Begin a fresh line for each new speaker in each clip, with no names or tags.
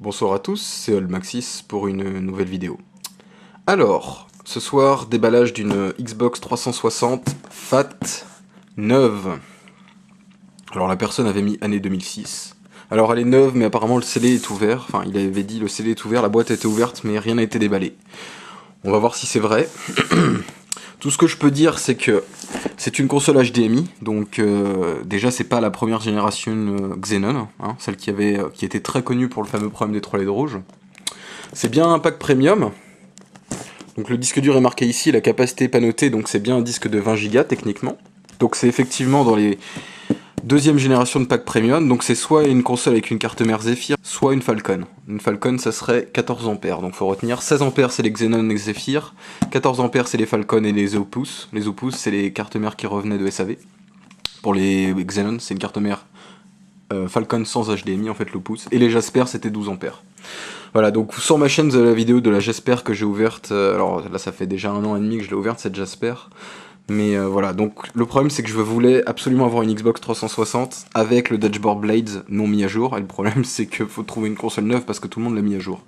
Bonsoir à tous, c'est Olmaxis pour une nouvelle vidéo. Alors, ce soir, déballage d'une Xbox 360 Fat neuve. Alors la personne avait mis année 2006. Alors elle est neuve, mais apparemment le scellé est ouvert. Enfin, il avait dit le scellé est ouvert, la boîte était ouverte, mais rien n'a été déballé. On va voir si c'est vrai. Tout ce que je peux dire, c'est que c'est une console HDMI, donc déjà c'est pas la première génération Xenon, hein, celle qui était très connue pour le fameux problème des 3 LED rouges. C'est bien un pack premium. Donc le disque dur est marqué ici, la capacité est pas notée, donc c'est bien un disque de 20 Go techniquement. Donc c'est effectivement dans les deuxième génération de pack premium, donc c'est soit une console avec une carte mère Zephyr, soit une Falcon. Une Falcon ça serait 14 A, donc faut retenir 16 A c'est les Xenon et Zephyr, 14 A c'est les Falcon et les Opus. Les Opus c'est les cartes mères qui revenaient de SAV. Pour les Xenon c'est une carte mère Falcon sans HDMI en fait l'Opus, et les Jasper c'était 12 A. Voilà, donc sur ma chaîne, vous avez la vidéo de la Jasper que j'ai ouverte, alors là ça fait déjà 1 an et demi que je l'ai ouverte cette Jasper, mais voilà, donc le problème c'est que je voulais absolument avoir une Xbox 360 avec le Dashboard Blades non mis à jour, et le problème c'est qu'il faut trouver une console neuve parce que tout le monde l'a mis à jour.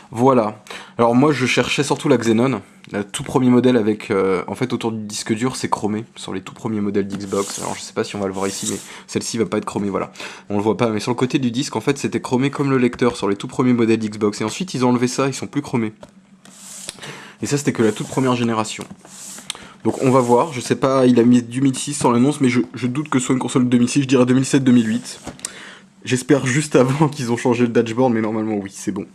Voilà, alors moi je cherchais surtout la Xenon, le tout premier modèle avec, en fait autour du disque dur c'est chromé, sur les tout premiers modèles d'Xbox, alors je sais pas si on va le voir ici mais celle-ci va pas être chromée, voilà, on le voit pas, mais sur le côté du disque en fait c'était chromé comme le lecteur sur les tout premiers modèles d'Xbox, et ensuite ils ont enlevé ça, ils sont plus chromés. Et ça c'était que la toute première génération. Donc on va voir, je sais pas, il a mis 2006 sur l'annonce, mais je doute que ce soit une console de 2006, je dirais 2007-2008. J'espère juste avant qu'ils ont changé le dashboard, mais normalement oui, c'est bon.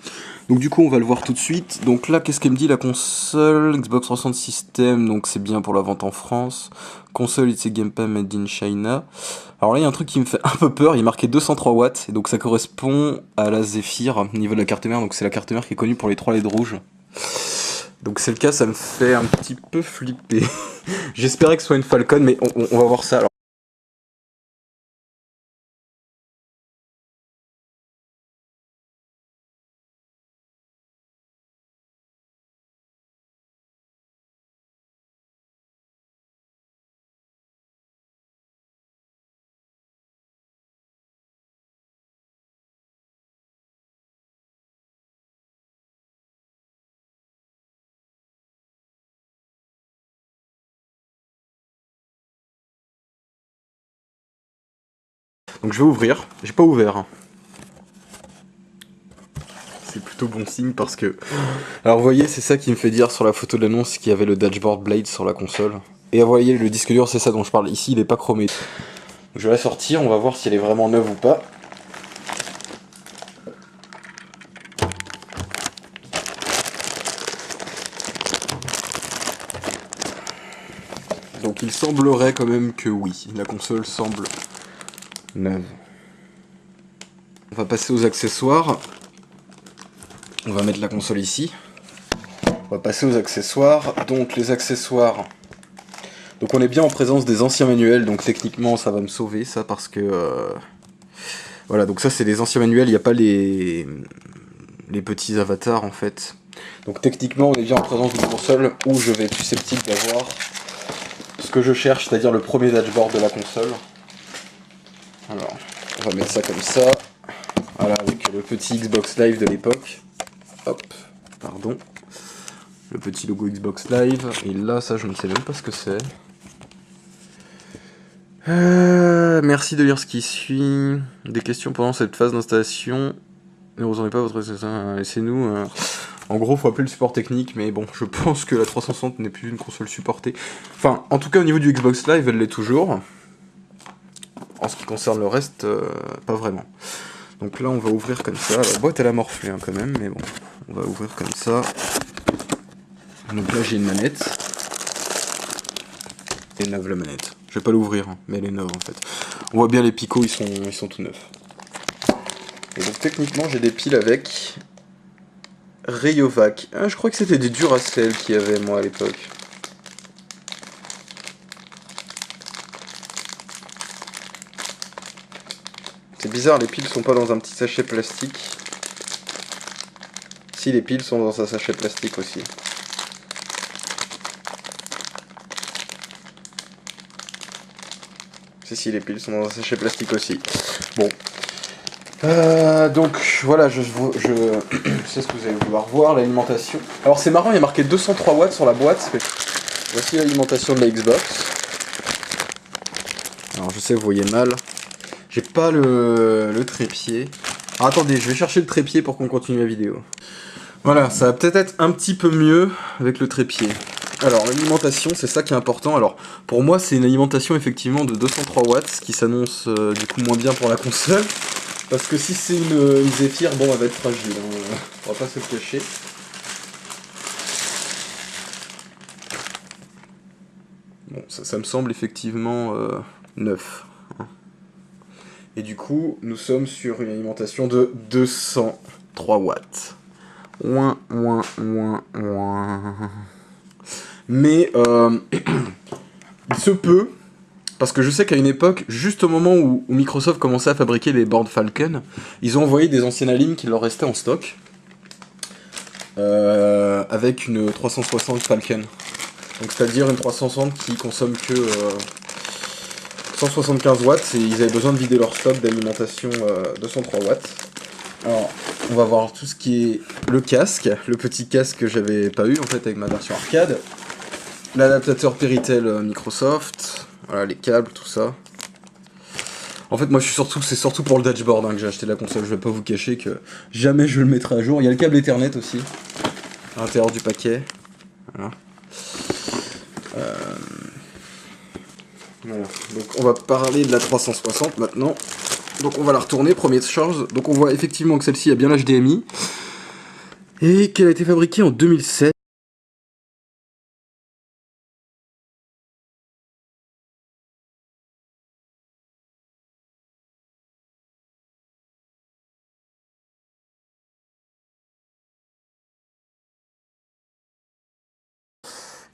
Donc du coup on va le voir tout de suite. Donc là qu'est-ce qu'elle me dit la console Xbox 360 System, donc c'est bien pour la vente en France. Console it's a gamepad made in China. Alors là il y a un truc qui me fait un peu peur, il est marqué 203 watts, et donc ça correspond à la Zephyr au niveau de la carte mère, donc c'est la carte mère qui est connue pour les 3 LED rouges. Donc c'est le cas, ça me fait un petit peu flipper. J'espérais que ce soit une Falcon, mais on va voir ça. Alors. Donc je vais ouvrir, j'ai pas ouvert. Hein. C'est plutôt bon signe parce que... Alors vous voyez, c'est ça qui me fait dire sur la photo de l'annonce qu'il y avait le Dashboard Blade sur la console. Et vous voyez, le disque dur, c'est ça dont je parle. Ici, il est pas chromé. Donc, je vais la sortir, on va voir si elle est vraiment neuve ou pas. Donc il semblerait quand même que oui, la console semble neuve. On va passer aux accessoires. On va mettre la console ici. On va passer aux accessoires. Donc les accessoires... Donc on est bien en présence des anciens manuels, donc techniquement ça va me sauver ça parce que... Voilà, donc ça c'est les anciens manuels, il n'y a pas les petits avatars en fait. Donc techniquement on est bien en présence d'une console où je vais être susceptible d'avoir ce que je cherche, c'est-à-dire le premier dashboard de la console. Alors, on va mettre ça comme ça. Voilà, avec le petit Xbox Live de l'époque. Hop, pardon. Le petit logo Xbox Live. Et là, ça je ne sais même pas ce que c'est. Merci de lire ce qui suit. Des questions pendant cette phase d'installation. Ne vous en pas votre... Laissez-nous... En gros, faut appeler le support technique, mais bon, je pense que la 360 n'est plus une console supportée. Enfin, en tout cas, au niveau du Xbox Live, elle l'est toujours. En ce qui concerne le reste, pas vraiment. Donc là, on va ouvrir comme ça. La boîte, elle a morflé hein, quand même, mais bon, on va ouvrir comme ça. Donc là, j'ai une manette. Elle est neuve, la manette. Je vais pas l'ouvrir, hein, mais elle est neuve en fait. On voit bien les picots, ils sont tout neufs. Et donc techniquement, j'ai des piles avec Rayovac. Ah, je crois que c'était des Duracell qu'il y avait moi à l'époque. C'est bizarre, les piles sont pas dans un petit sachet plastique. Si, les piles sont dans un sachet plastique aussi. Si, les piles sont dans un sachet plastique aussi. Bon. Donc voilà, je sais ce que vous allez vouloir voir, l'alimentation. Alors c'est marrant, il y a marqué 203 watts sur la boîte. Voici l'alimentation de la Xbox. Alors je sais, vous voyez mal. J'ai pas le trépied. Alors, attendez, je vais chercher le trépied pour qu'on continue la vidéo. Voilà, ça va peut-être être un petit peu mieux avec le trépied. Alors l'alimentation, c'est ça qui est important. Alors pour moi, c'est une alimentation effectivement de 203 watts, ce qui s'annonce du coup moins bien pour la console. Parce que si c'est une Zephyr, bon, elle va être fragile, hein. On va pas se le cacher. Bon, ça me semble effectivement neuf. Et du coup, nous sommes sur une alimentation de 203 watts. Ouin, ouin, ouin, ouin. Mais il se peut, parce que je sais qu'à une époque, juste au moment où Microsoft commençait à fabriquer les boards Falcon, ils ont envoyé des anciennes Alim qui leur restaient en stock, avec une 360 Falcon. Donc c'est-à-dire une 360 qui consomme que 175 watts, et ils avaient besoin de vider leur stock d'alimentation 203 watts. Alors, on va voir tout ce qui est le casque, le petit casque que j'avais pas eu en fait avec ma version arcade, l'adaptateur Péritel Microsoft, voilà les câbles, tout ça. En fait, moi c'est surtout pour le dashboard que j'ai acheté la console, je vais pas vous cacher que jamais je le mettrai à jour. Il y a le câble Ethernet aussi, à l'intérieur du paquet. Voilà. Voilà. Donc on va parler de la 360 maintenant. Donc on va la retourner, première chose. Donc on voit effectivement que celle-ci a bien l'HDMI et qu'elle a été fabriquée en 2007.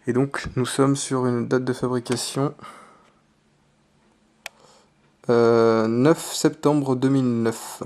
Et donc nous sommes sur une date de fabrication 9 septembre 2009.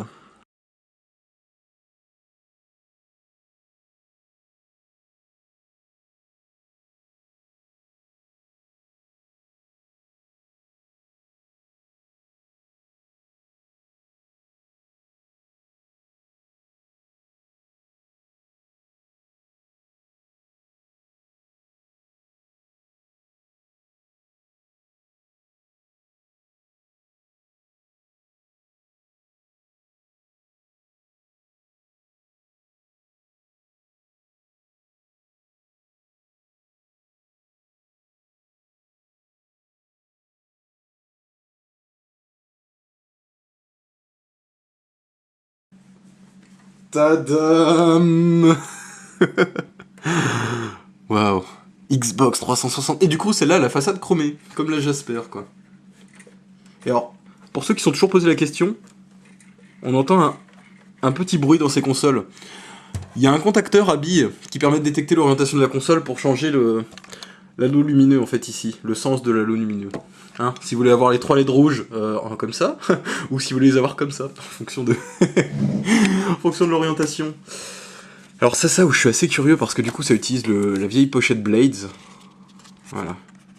Tadam. Waouh. Xbox 360. Et du coup, c'est là la façade chromée, comme la Jasper, quoi. Et alors, pour ceux qui sont toujours posés la question, on entend un petit bruit dans ces consoles. Il y a un contacteur à billes qui permet de détecter l'orientation de la console pour changer l'anneau lumineux, en fait, ici. Le sens de l'anneau lumineux. Hein, si vous voulez avoir les 3 LED rouges comme ça, ou si vous voulez les avoir comme ça, en fonction de, en fonction de l'orientation. Alors c'est ça où je suis assez curieux, parce que du coup ça utilise la vieille pochette Blades. Voilà.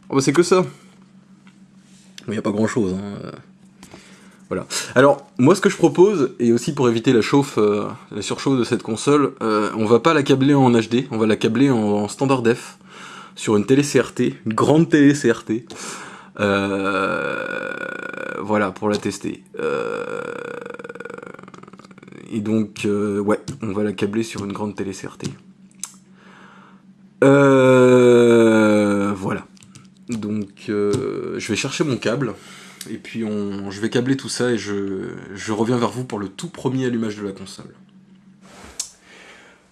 Oh bah c'est que ça. Il n'y a pas grand chose. Hein. Voilà. Alors, moi ce que je propose, et aussi pour éviter la surchauffe de cette console, on va pas la câbler en HD, on va la câbler en standard def, sur une télé CRT, une grande télé CRT. Voilà, pour la tester. Et donc, ouais, on va la câbler sur une grande télé CRT. Voilà. Donc, je vais chercher mon câble. Et puis, je vais câbler tout ça et je reviens vers vous pour le tout premier allumage de la console.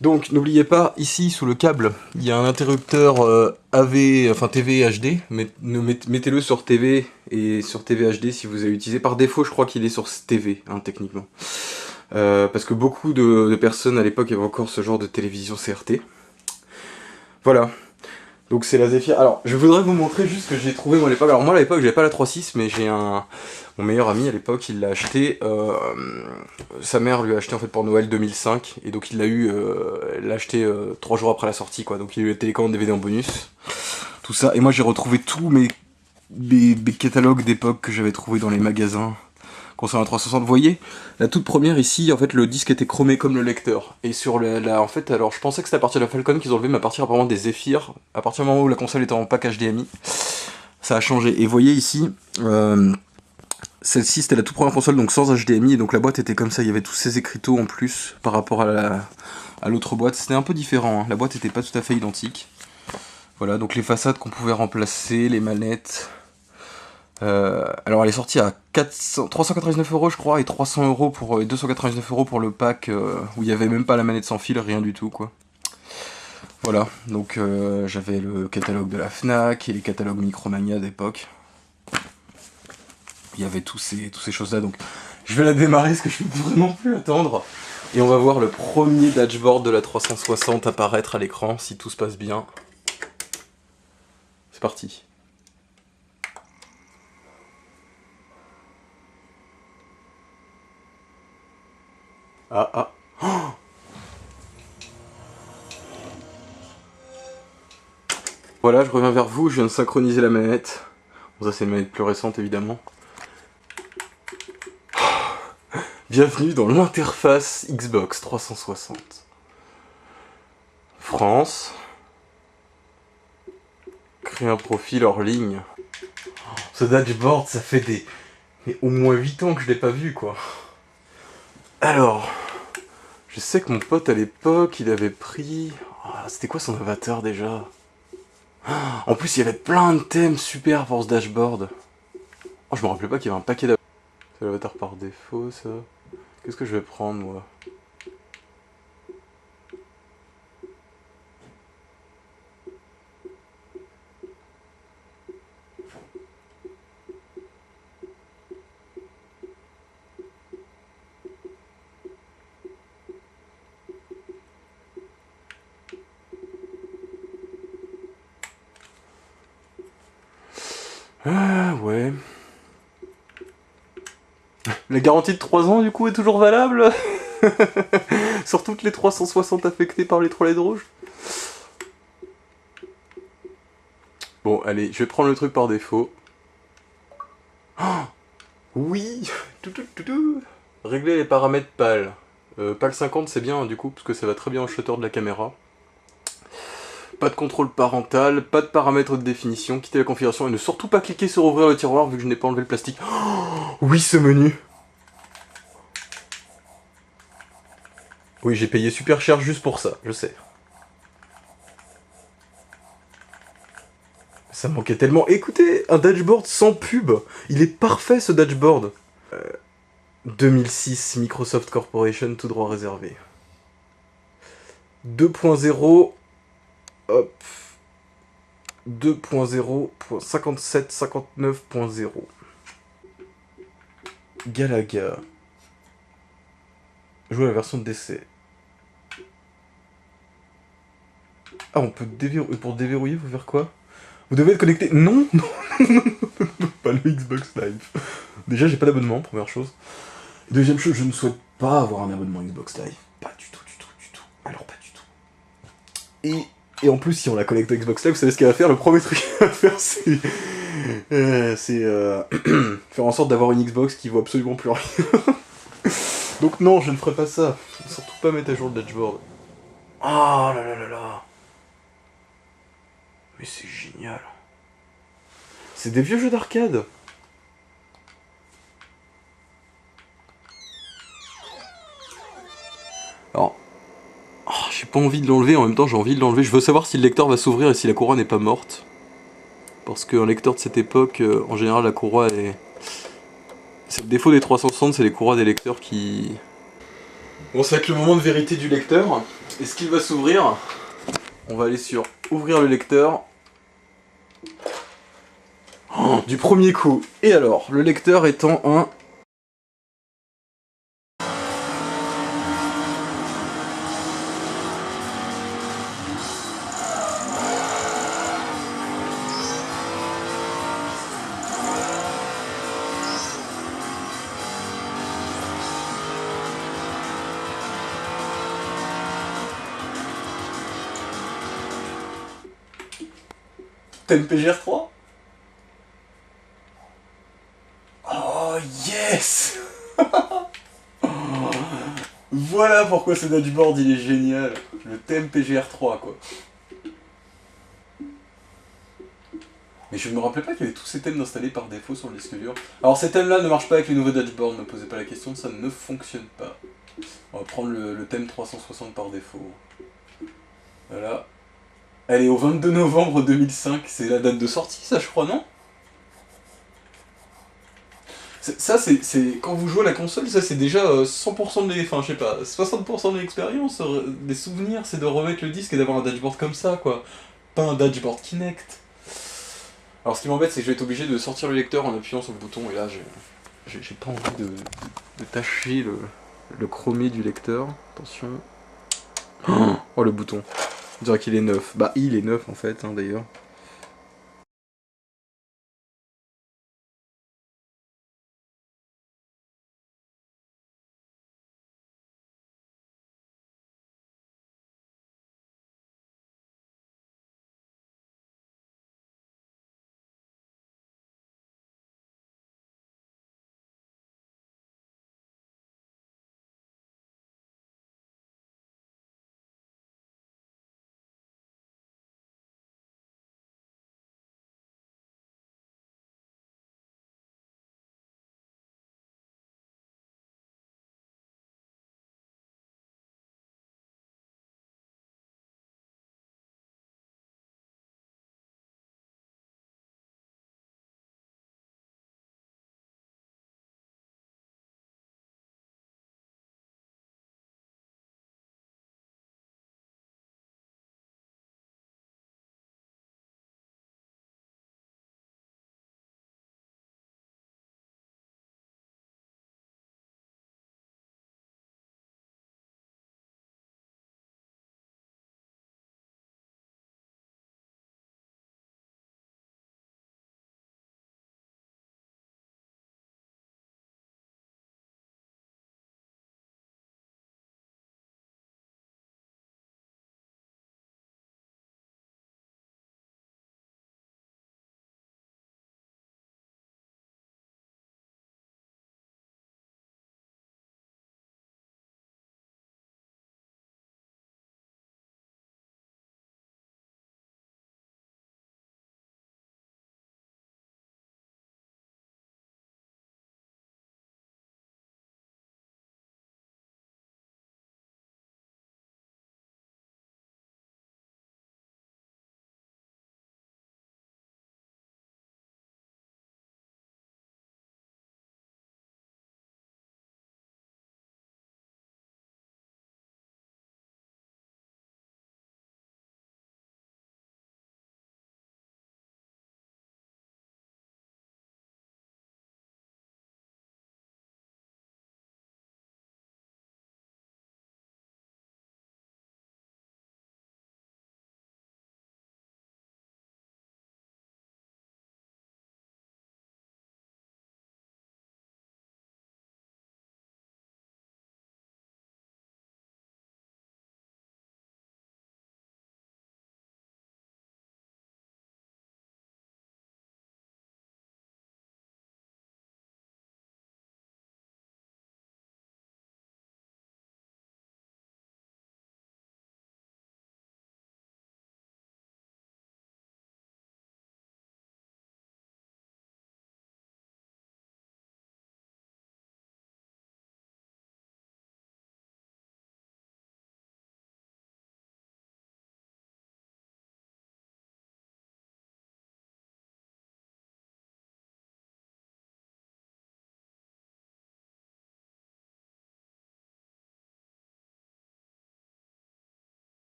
Donc n'oubliez pas, ici sous le câble, il y a un interrupteur TV HD, mettez-le sur TV et sur TV HD si vous avez utilisé. Par défaut, je crois qu'il est sur TV, hein, techniquement. Parce que beaucoup de personnes à l'époque avaient encore ce genre de télévision CRT. Voilà. Donc c'est la Zephyr. Alors, je voudrais vous montrer juste ce que j'ai trouvé moi à l'époque. Alors moi à l'époque, j'avais pas la 3.6, mais j'ai mon meilleur ami à l'époque, il l'a acheté. Sa mère lui a acheté en fait pour Noël 2005, et donc il l'a acheté 3 jours après la sortie, quoi. Donc il a eu la télécommande DVD en bonus. Tout ça. Et moi j'ai retrouvé tous mes catalogues d'époque que j'avais trouvé dans les magasins concernant la 360. Vous voyez, la toute première ici, en fait, le disque était chromé comme le lecteur. Et sur en fait, alors je pensais que c'était à partir de la Falcon qu'ils ont enlevé, mais à partir apparemment des Zephyr, à partir du moment où la console était en pack HDMI, ça a changé. Et vous voyez ici, celle-ci c'était la toute première console, donc sans HDMI, et donc la boîte était comme ça, il y avait tous ces écriteaux en plus par rapport à l'autre boîte. C'était un peu différent, hein. La boîte était pas tout à fait identique. Voilà, donc les façades qu'on pouvait remplacer, les manettes. Alors elle est sortie à 399 € je crois, et 300 € et 299 € pour le pack où il n'y avait même pas la manette sans fil, rien du tout quoi. Voilà, donc j'avais le catalogue de la Fnac et les catalogues Micromania d'époque. Il y avait tous ces choses là, donc je vais la démarrer parce que je peux vraiment plus attendre. Et on va voir le premier dashboard de la 360 apparaître à l'écran si tout se passe bien. C'est parti. Ah. Oh, voilà, je reviens vers vous, je viens de synchroniser la manette. Bon, ça c'est une manette plus récente évidemment. Bienvenue dans l'interface Xbox 360. France. Créer un profil hors ligne. Ce dashboard, ça fait mais au moins 8 ans que je l'ai pas vu quoi. Alors, je sais que mon pote à l'époque, il avait pris... c'était quoi son avatar déjà? En plus, il y avait plein de thèmes super pour ce dashboard. Oh, je me rappelais pas qu'il y avait un paquet d'avatars. C'est l'avatar par défaut, ça. Qu'est-ce que je vais prendre, moi? Ah, ouais. La garantie de 3 ans, du coup, est toujours valable? Sur toutes les 360 affectées par les trois LED rouges? Bon, allez, je vais prendre le truc par défaut. Oh, oui. Régler les paramètres PAL. PAL 50, c'est bien, du coup, parce que ça va très bien au shutter de la caméra. Pas de contrôle parental, pas de paramètres de définition, quitter la configuration et ne surtout pas cliquer sur ouvrir le tiroir vu que je n'ai pas enlevé le plastique. Oh, oui, ce menu. Oui, j'ai payé super cher juste pour ça, je sais. Ça me manquait tellement. Écoutez, un dashboard sans pub. Il est parfait ce dashboard. 2006, Microsoft Corporation, tout droit réservé. 2.0, hop. 2.0.57.59.0. Galaga. Jouer la version de DC. Ah, on peut déverrouiller. Pour déverrouiller, faut faire quoi? Vous devez être connecté. Non, non, non, pas le Xbox Live. Déjà, j'ai pas d'abonnement, première chose. Deuxième chose, je ne souhaite pas avoir un abonnement Xbox Live. Pas du tout, du tout, du tout. Alors, pas du tout. Et en plus, si on la connecte au Xbox Live, vous savez ce qu'elle va faire? Le premier truc qu'elle va faire, c'est faire en sorte d'avoir une Xbox qui vaut absolument plus rien. Donc non, je ne ferai pas ça. Surtout pas mettre à jour le dashboard. Oh là là là là. Mais c'est génial. C'est des vieux jeux d'arcade. Alors, j'ai pas envie de l'enlever, en même temps j'ai envie de l'enlever. Je veux savoir si le lecteur va s'ouvrir et si la courroie n'est pas morte. Parce qu'un lecteur de cette époque, en général la courroie est... C'est le défaut des 360, c'est les courroies des lecteurs qui... Bon, ça va être le moment de vérité du lecteur. Est-ce qu'il va s'ouvrir? On va aller sur ouvrir le lecteur. Oh, du premier coup. Et alors, le lecteur étant un... T'as une PGR3? Oh yes. Voilà pourquoi ce dashboard il est génial. Le thème PGR3 quoi. Mais je ne me rappelais pas qu'il y avait tous ces thèmes installés par défaut sur le disque dur. Alors ces thèmes là ne marchent pas avec les nouveaux dashboards, ne posez pas la question, ça ne fonctionne pas. On va prendre le thème 360 par défaut. Voilà. Elle est au 22 novembre 2005, c'est la date de sortie ça je crois, non? Ça, c'est quand vous jouez à la console, ça c'est déjà 100% de enfin je sais pas, 60% de l'expérience, des souvenirs, c'est de remettre le disque et d'avoir un dashboard comme ça, quoi. Pas un dashboard Kinect. Alors ce qui m'embête, c'est que je vais être obligé de sortir le lecteur en appuyant sur le bouton, et là j'ai pas envie de tâcher le chromé du lecteur. Attention. Oh le bouton. On dirait qu'il est neuf. Bah il est neuf en fait, hein, d'ailleurs.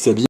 s'habille